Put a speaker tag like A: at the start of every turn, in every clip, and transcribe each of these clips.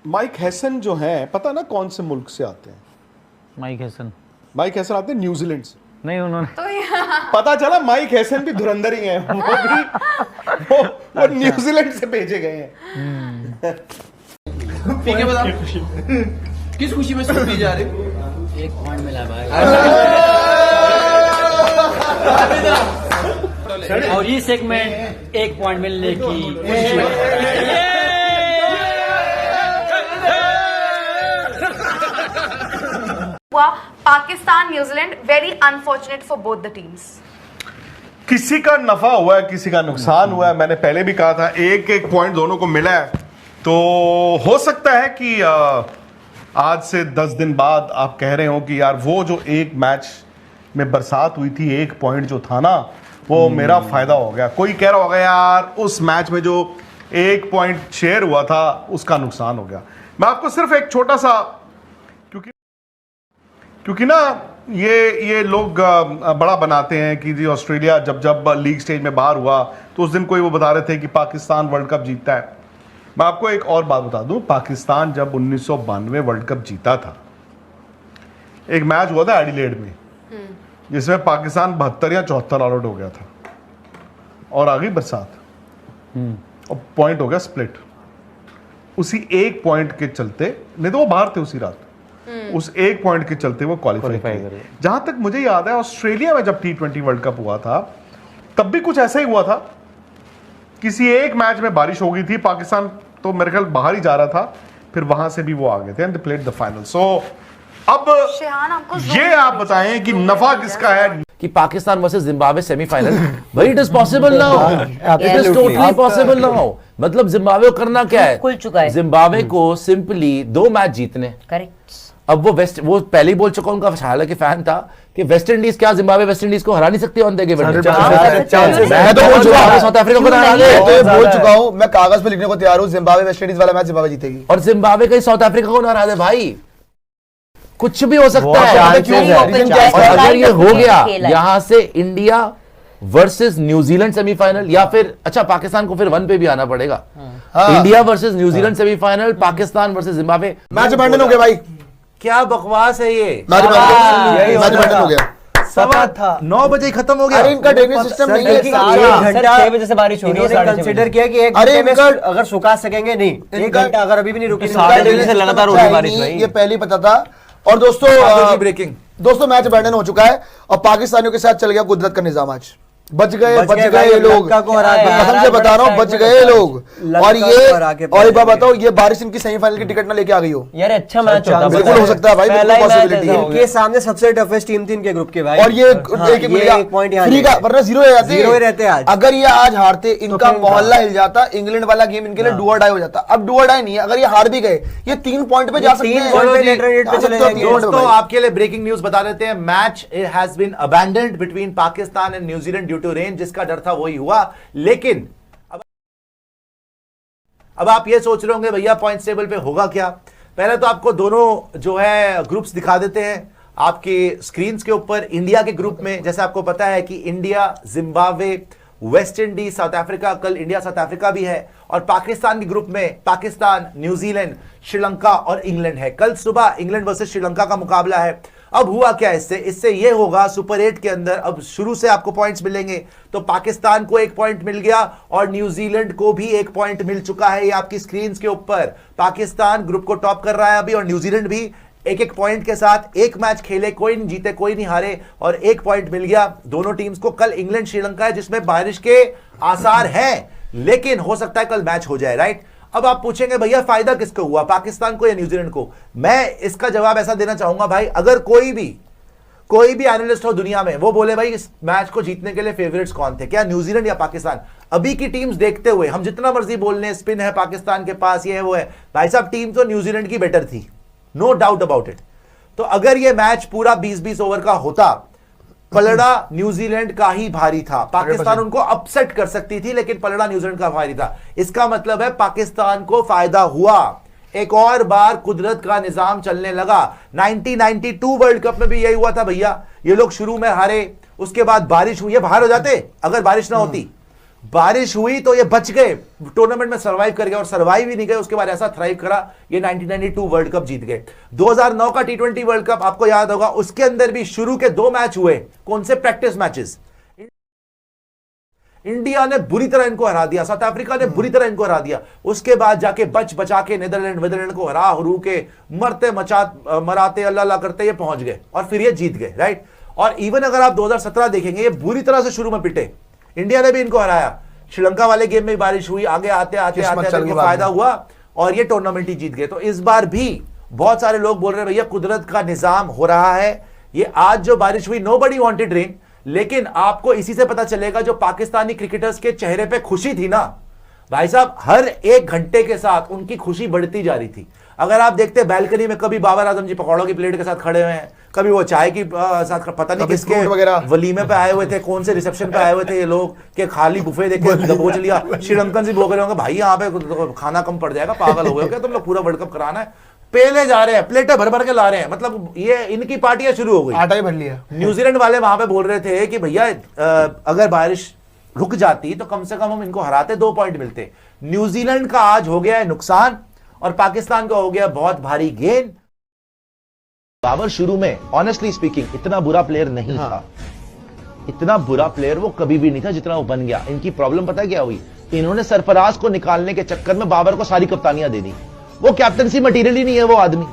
A: Mic Hesson जो हैं, पता ना कौन से मुल्क से आते हैं?
B: माइक हैसन
A: आते हैं न्यूजीलैंड से।
B: नहीं, उन्होंने
A: पता चला माइक हैसन भी धुरंधर ही हैं, वो न्यूजीलैंड से भेजे गए हैं।
C: पीके बता किस खुशी में सूट जा रहे?
D: एक पॉइंट मिला भाई। और ये सेगमेंट एक पॉइंट मिलने की खुशी में।
E: Pakistan New Zealand very unfortunate for both the teams.
A: किसी का नफा हुआ है, किसी का नुकसान हुआ है। मैंने पहले भी कहा था एक एक पॉइंट दोनों को मिला है, तो हो सकता है कि आज से 10 दिन बाद आप कह रहे हो कि यार वो जो एक मैच में बरसात हुई थी, एक पॉइंट जो था ना, वो मेरा फायदा हो गया। कोई कह रहा होगा यार उस मैच में जो एक पॉइंट शेयर हुआ था उसका नुकसान हो गया। मैं आपको सिर्फ एक छोटा सा, क्योंकि ना ये लोग बड़ा बनाते हैं कि जी ऑस्ट्रेलिया जब लीग स्टेज में बाहर हुआ तो उस दिन कोई वो बता रहे थे कि पाकिस्तान वर्ल्ड कप जीतता है। मैं आपको एक और बात बता दूं, पाकिस्तान जब 1992 वर्ल्ड कप जीता था, एक मैच हुआ था एडिलेड में जिसमें पाकिस्तान 72 या 74 ऑल आउट हो गया था और आ गई बरसात और पॉइंट हो गया स्प्लिट। उसी एक पॉइंट के चलते, नहीं तो वो बाहर थे उसी रात, उस एक पॉइंट के चलते वो क्वालिफाई करे। जहां तक मुझे याद है ऑस्ट्रेलिया में जब T20 वर्ल्ड कप हुआ था तब भी कुछ ऐसा ही हुआ था। किसी एक मैच में बारिश हो गई थी, पाकिस्तान तो मेरे ख्याल बाहर ही जा रहा था, फिर वहां से भी वो आ गए थे and they played the final. So अब ये आप बताएं कि नफा किसका है
F: कि पाकिस्तान वर्सेस जिम्बाब्वे सेमीफाइनल, भाई it is possible now, it is totally possible now. मतलब जिम्बाब्वे को करना क्या है,
G: खुल चुका है
F: जिम्बाब्वे को सिंपली 2 मैच जीतने।
G: करेक्ट।
F: अब वो पहले ही बोल चुका, उनका हालांकि फैन था कि वेस्ट इंडीज क्या जिम्बाब्वे वेस्ट इंडीज को हरा नहीं सकती ऑन द गिवन। मैं तो बोल चुका हूं साउथ अफ्रीका को हरा दे,
H: तो बोल चुका हूं, मैं कागज पे लिखने को तैयार हूं, जिम्बाब्वे वेस्ट इंडीज वाला मैच जिम्बाब्वे जीतेगी
F: और जिम्बाब्वे कहीं साउथ अफ्रीका को ना हरा दे। भाई कुछ भी हो सकता है। और अगर ये हो गया, यहां से इंडिया वर्सेस न्यूजीलैंड सेमीफाइनल, या फिर अच्छा पाकिस्तान को फिर 1 पे भी आना पड़ेगा। India versus New Zealand semifinal, Pakistan versus Zimbabwe,
H: match abandon हो गया भाई।
F: क्या बकवास है ये,
H: मैच अबैंडन हो गया।
F: सवा था 9 बजे खत्म हो गया।
H: अरे इनका ड्रेनेज सिस्टम नहीं है,
G: 6 बजे से बारिश हो रही है।
C: कंसीडर किया कि एक
H: अरे
C: घंटे में अगर सुखा सकेंगे नहीं, 1 घंटा अगर अभी भी नहीं रुकी,
G: 7:30 बजे से लगातार हो रही बारिश भाई।
H: ये पहले ही पता था। और दोस्तों मैच अबैंडन हो चुका है और पाकिस्तानियों के साथ चल गया कुदरत का निजाम। आज बच गए लोग, कसम से बता रहा हूँ, बच गए लोग। और एक बात बताओ, ये बारिश इनकी सेमीफाइनल की टिकट ना लेके आ गई हो
G: यार। अच्छा मैच होता है,
H: बिल्कुल हो सकता है भाई, बिल्कुल पॉसिबिलिटी है।
C: इनके सामने सबसे टफेस्ट टीम थी इनके ग्रुप के भाई।
H: और ये एक पॉइंट फ्री का, वरना जीरो
C: रहते आज।
H: अगर ये आज हारते, इनका मोहल्ला हिल जाता, इंग्लैंड वाला गेम इनके लिए डू और डाई हो जाता। अब डू और डाई नहीं है, अगर ये हार भी गए ये 3 पॉइंट पे जा सकते हैं।
F: दोस्तों आपके लिए ब्रेकिंग न्यूज बता देते हैं, match has been abandoned between Pakistan and New Zealand due to rain. जिसका डर था वही हुआ, लेकिन अब आप ये सोच रहे होंगे भैया पॉइंट्स टेबल पे होगा क्या। पहले तो आपको दोनों जो है ग्रुप्स दिखा देते हैं आपके स्क्रीन्स के ऊपर। इंडिया के ग्रुप में जैसे आपको पता है कि India, Zimbabwe, West Indies, south Africa, कल इंडिया साउथ अफ्रीका भी है। और पाकिस्तान के ग्रुप में पाकिस्तान, न्यूजीलैंड, श्रीलंका और इंग्लैंड है। कल सुबह इंग्लैंड वर्सेस श्रीलंका का मुकाबला है। अब हुआ क्या इससे ये होगा सुपर 8 के अंदर अब शुरू से आपको पॉइंट्स मिलेंगे। तो पाकिस्तान को 1 पॉइंट मिल गया और न्यूजीलैंड को भी 1 पॉइंट मिल चुका है। ये आपकी स्क्रीन के ऊपर पाकिस्तान ग्रुप को टॉप कर रहा है अभी, और न्यूजीलैंड भी 1-1 पॉइंट के साथ। 1 मैच खेले, कोई नहीं जीते, कोई नहीं हारे, और 1 पॉइंट मिल गया दोनों टीम्स को। कल इंग्लैंड श्रीलंका है जिसमें बारिश के आसार हैं, लेकिन हो सकता है कल मैच हो जाए, राइट। अब आप पूछेंगे भैया फायदा किसको हुआ, पाकिस्तान को या न्यूजीलैंड को। मैं इसका जवाब ऐसा देना चाहूंगा भाई, अगर कोई भी एनालिस्ट हो दुनिया में, वो बोले भाई इस मैच को जीतने के लिए फेवरेट्स कौन थे, क्या न्यूजीलैंड या पाकिस्तान। अभी की टीम्स देखते हुए हम जितना मर्जी बोल लें, स्पिन है पाकिस्तान के पास, ये है वो है, भाई साहब टीम तो न्यूजीलैंड की बेटर थी, नो डाउट अबाउट इट। तो अगर ये मैच पूरा 20-20 ओवर का होता, पलड़ा न्यूजीलैंड का ही भारी था। पाकिस्तान उनको अपसेट कर सकती थी, लेकिन पलड़ा न्यूजीलैंड का भारी था। इसका मतलब है पाकिस्तान को फायदा हुआ। एक और बार कुदरत का निजाम चलने लगा। 1992 वर्ल्ड कप में भी यही हुआ था भैया। ये लोग शुरू में हारे, उसके बाद बारिश हुई, बाहर हो जाते अगर बारिश ना होती। बारिश हुई तो ये बच गए, टूर्नामेंट में सरवाइव कर गए, और सरवाइव ही नहीं गए, उसके बाद ऐसा थ्राइव करा, ये 1992 वर्ल्ड कप जीत गए। 2009 का T20 वर्ल्ड कप आपको याद होगा, उसके अंदर भी शुरू के 2 मैच हुए, कौन से? Practice matches. इंडिया ने बुरी तरह इनको हरा दिया, साउथ अफ्रीका ने बुरी तरह इनको हरा दिया, उसके बाद जाके बचा के नीदरलैंड को हरा हरू के मरते मराते अल्लाह अल्लाह करते ये पहुंच गए, और फिर ये जीत गए, राइट। और इवन अगर आप 2017 देखेंगे, ये बुरी तरह से शुरू में पिटे, इंडिया ने भी इनको हराया, श्रीलंका वाले गेम में बारिश हुई, आगे आते आते आते इनको फायदा हुआ और ये टूर्नामेंट ही जीत गए। तो इस बार भी बहुत सारे लोग बोल रहे हैं भैया कुदरत का निजाम हो रहा है, ये आज जो बारिश हुई, नोबडी वांटेड रेन, लेकिन आपको इसी से पता चलेगा जो पाकिस्तानी क्रिकेटर्स के चेहरे पे खुशी थी ना भाई साहब, हर 1 घंटे के साथ उनकी खुशी बढ़ती जा रही थी। अगर आप देखते बैल्कनी में कभी बाबर आजम जी पकौड़ों की प्लेट के साथ खड़े हुए हैं, कभी वो चाय की साथ, पता नहीं किसके वलीमे पे आए हुए थे, कौन से रिसेप्शन पे आए हुए थे ये लोग, के खाली बुफे देखे दबोच लिया। श्रीलंकन से बोल रहे होंगे भाई यहाँ पे खाना कम पड़ जाएगा, पागल हो गए क्या तुम लोग, पूरा वर्ल्ड कप कराना है, पेले जा रहे हैं, प्लेटें भर भर के ला रहे हैं, मतलब ये इनकी पार्टियां शुरू हो गई,
H: आटा ही भर लिया।
F: न्यूजीलैंड वाले वहां पे बोल रहे थे कि भैया अगर बारिश रुक जाती तो कम से कम हम इनको हराते, 2 पॉइंट मिलते। न्यूजीलैंड का आज हो गया है नुकसान और पाकिस्तान का हो गया बहुत भारी गेन।
B: बाबर शुरू में ऑनेस्टली स्पीकिंग इतना बुरा प्लेयर नहीं था, इतना बुरा प्लेयर वो कभी भी नहीं था जितना वो बन गया। इनकी प्रॉब्लम पता है क्या हुई, इन्होंने सरफराज को निकालने के चक्कर में बाबर को सारी कप्तानियां दे दी। वो कैप्टनसी मटेरियल ही नहीं है, वो आदमी,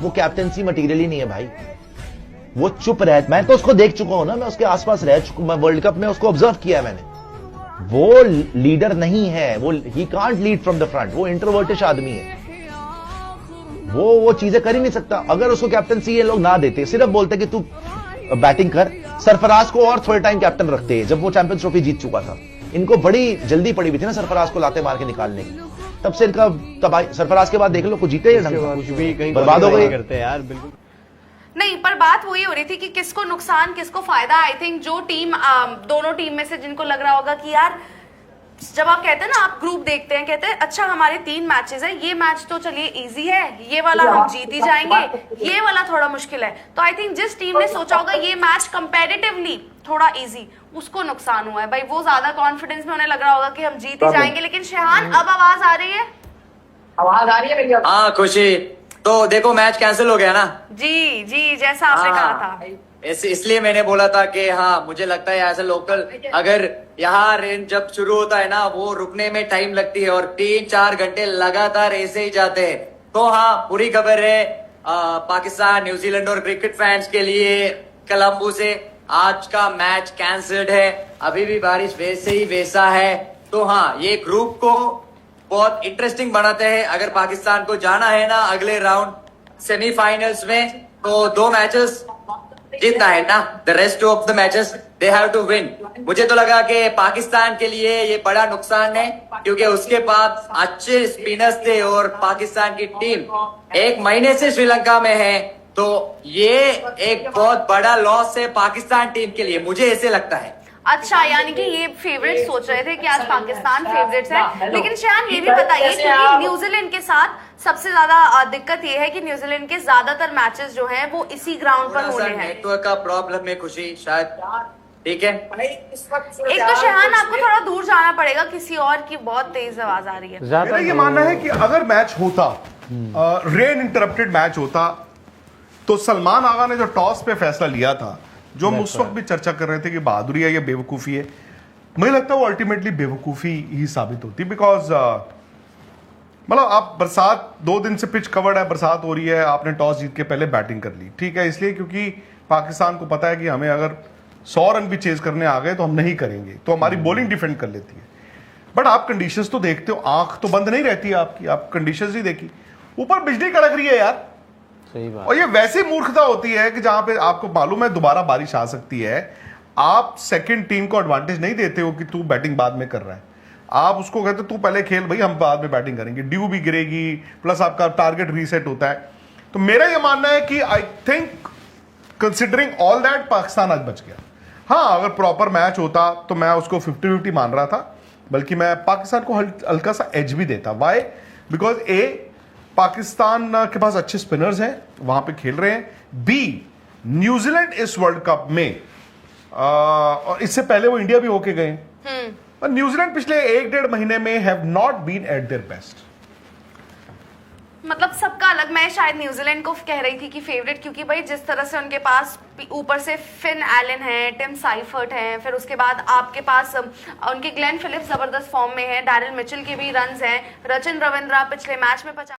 B: वो कैप्टनसी मटेरियल ही नहीं है भाई। वो चुप रह, मैं तो उसको देख चुका हूं ना, मैं उसके आसपास रह चुका, मैं वर्ल्ड कप में उसको ऑब्जर्व किया है मैंने। वो लीडर नहीं है, वो he can't lead from the front, वो इंट्रोवर्टिश आदमी है, वो चीजें कर ही नहीं सकता। अगर उसको कैप्टनसी ये लोग ना देते, सिर्फ बोलते कि तू बैटिंग कर, सरफराज को और थोड़े टाइम कैप्टन रखते जब वो चैंपियंस ट्रॉफी जीत चुका था। इनको बड़ी जल्दी पड़ी हुई थी ना सरफराज को लाते मार के निकालने की, तब से इनका तबाही। सरफराज के बाद देख लो कुछ जीते बर्बाद हो गए
G: करते हैं यार, बिल्कुल
E: नहीं, पर बात वही हो रही थी कि किसको नुकसान किसको फायदा। आई थिंक जो टीम दोनों टीम में से जिनको लग रहा होगा कि यार, जब आप कहते हैं ना, आप ग्रुप देखते हैं, कहते हैं अच्छा हमारे 3 मैचेस है, ये मैच तो चलिए इजी है, ये वाला हम जीत ही जाएंगे, ये वाला थोड़ा मुश्किल है। तो आई थिंक जिस टीम ने सोचा होगा ये मैच कंपैरेटिवली थोड़ा इजी, उसको नुकसान हुआ है भाई। वो ज्यादा कॉन्फिडेंस में उन्हें लग रहा होगा कि हम जीत ही जाएंगे। लेकिन शेहान, अब आवाज आ रही है?
C: आवाज आ रही है भैया? हाँ खुशी, तो देखो मैच कैंसिल हो गया ना।
E: जी जी, जैसा आपने कहा था,
C: इसलिए मैंने बोला था कि हाँ मुझे लगता है एज ए लोकल, अगर यहाँ रेन जब शुरू होता है ना, वो रुकने में टाइम लगती है और 3-4 घंटे लगातार ऐसे ही जाते हैं। तो हाँ, बुरी खबर है पाकिस्तान, न्यूजीलैंड और क्रिकेट फैंस के लिए कोलंबो से आज का मैच कैंसल्ड है। अभी भी बारिश वैसे ही वैसा है। तो हाँ, ये ग्रुप को बहुत इंटरेस्टिंग बनाते हैं। अगर पाकिस्तान को जाना है ना अगले राउंड सेमीफाइनल्स में, तो 2 मैचेस जीतना है ना, the rest of the matches they have to win. मुझे तो लगा कि पाकिस्तान के लिए ये बड़ा नुकसान है, क्योंकि उसके पास अच्छे स्पिनर्स थे और पाकिस्तान की टीम 1 महीने से श्रीलंका में है। तो ये एक बहुत बड़ा लॉस है पाकिस्तान टीम के लिए, मुझे ऐसे लगता है।
E: अच्छा, यानी कि ये फेवरेट सोच रहे थे कि आज पाकिस्तान फेवरेट्स है। लेकिन शेहान, ये भी बताइए कि न्यूजीलैंड के साथ सबसे ज्यादा दिक्कत ये है कि न्यूजीलैंड के ज्यादातर मैचेस जो हैं वो इसी ग्राउंड पर होने हैं।
C: नेटवर्क का प्रॉब्लम है खुशी, शायद, ठीक है।
E: एक तो शेहान, आपको थोड़ा दूर जाना पड़ेगा, किसी और की बहुत तेज आवाज आ रही है।
A: मेरा ये मानना है कि अगर मैच होता, रेन इंटरप्टेड मैच होता, तो सलमान आगा ने जो टॉस पे फैसला लिया था, जो हम उस वक्त भी चर्चा कर रहे थे कि बहादुरी है या बेवकूफ़ी है, मुझे लगता है वो अल्टीमेटली बेवकूफ़ी ही साबित होती। बिकॉज मतलब आप बरसात, 2 दिन से पिच कवर्ड है, बरसात हो रही है, आपने टॉस जीत के पहले बैटिंग कर ली, ठीक है, इसलिए क्योंकि पाकिस्तान को पता है कि हमें अगर 100 रन भी चेज करने आ गए तो हम नहीं करेंगे, तो हमारी बॉलिंग डिफेंड कर लेती है। बट आप कंडीशंस तो देखते हो, आंख तो बंद नहीं रहती है आपकी, आप कंडीशंस ही देखी, ऊपर बिजली कड़क रही है यार।
G: सही बात।
A: और ये वैसी मूर्खता होती है कि जहां पे आपको मालूम है दोबारा बारिश आ सकती है, आप सेकंड टीम को एडवांटेज नहीं देते हो कि तू बैटिंग बाद में कर रहा है, आप उसको कहते तू पहले खेल भाई, हम बाद में बैटिंग करेंगे, ड्यू भी गिरेगी, प्लस आपका टारगेट रीसेट होता है। तो मेरा ये मानना है कि I think considering all that Pakistan आज बच गया। हाँ, अगर प्रॉपर मैच होता तो मैं उसको 50-50 मान रहा था, बल्कि मैं पाकिस्तान को हल्का सा एज भी देता। वाई? बिकॉज ए, पाकिस्तान के पास अच्छे स्पिनर्स हैं, वहां पे खेल रहे हैं। बी, न्यूजीलैंड इस वर्ल्ड कप में और इससे पहले वो इंडिया भी होके गए, और न्यूजीलैंड पिछले 1-1.5 महीने में have not been at their best.
E: मतलब सबका अलग। मैं शायद न्यूजीलैंड को कह रही थी कि फेवरेट, क्योंकि भाई जिस तरह से उनके पास ऊपर से फिन एलन है, टिम साइफर्ट है, फिर उसके बाद आपके पास उनके ग्लेन फिलिप्स जबरदस्त फॉर्म में है, डैरिल मिचेल के भी रन्स हैं, रचिन रविंद्रा पिछले मैच में 50